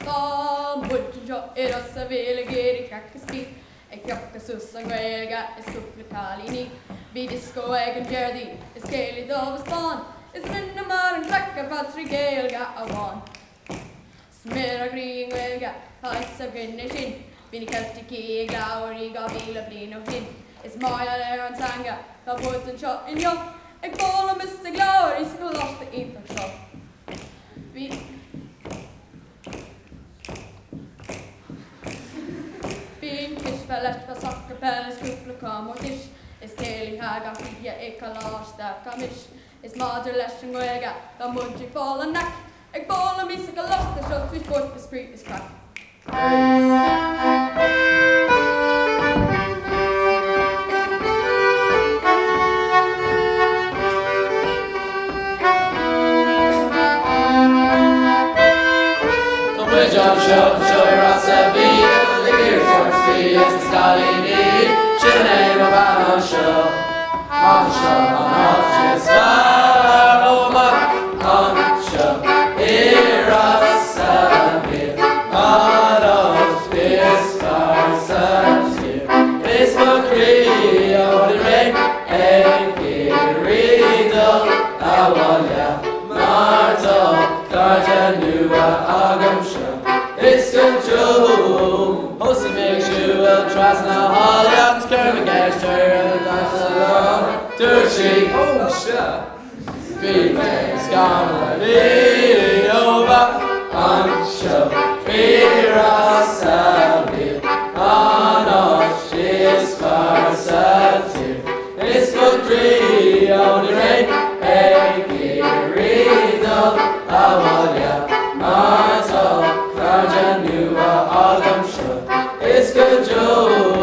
Mucho era savele geri kakaspi e kakkasus ang wega is supplitalini be disco egg and jerdy is kayli dove spawn is minamar and klakka patri gelga awan smera green wega haisa grinnishin bini kaltiki glauri gavila blino hin is maya there on tanga the woods and shot in yo ek bola missa glory so lost the eat the shop Felett för sockerpelles kuppelkam och tisch is keli haga fia ekalage där kamish is mader läschen gwega da mudji fallen nack ek bola missa lost the shot we sport the street is crack John show your asabi the gears for speed as the Stalini name of on show just far over on show here asabi on this far here is for Creo the rain and Riddle Awalya Marto Carjanua Agam show it's control. Hosty makes you a trust now. All the others curve against her. The dance along. Dirty. Oh, shit. Feelings gone. Leading over. On show. Mira Sabi. On off. She's far satire. It's for three. On the rain. Hey, Riddle. Awalya. Marto. Janua Agam Show, it's good Joe.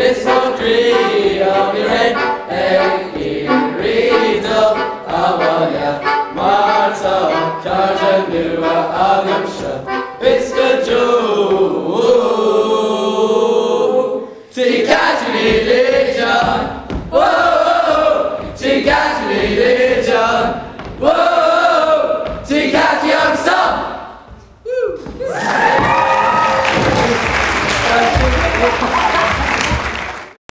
It's no tree of your head, and Riddle, Awalya, Marta, Carjanua, Agamsha, it's the Joe. See, catch me,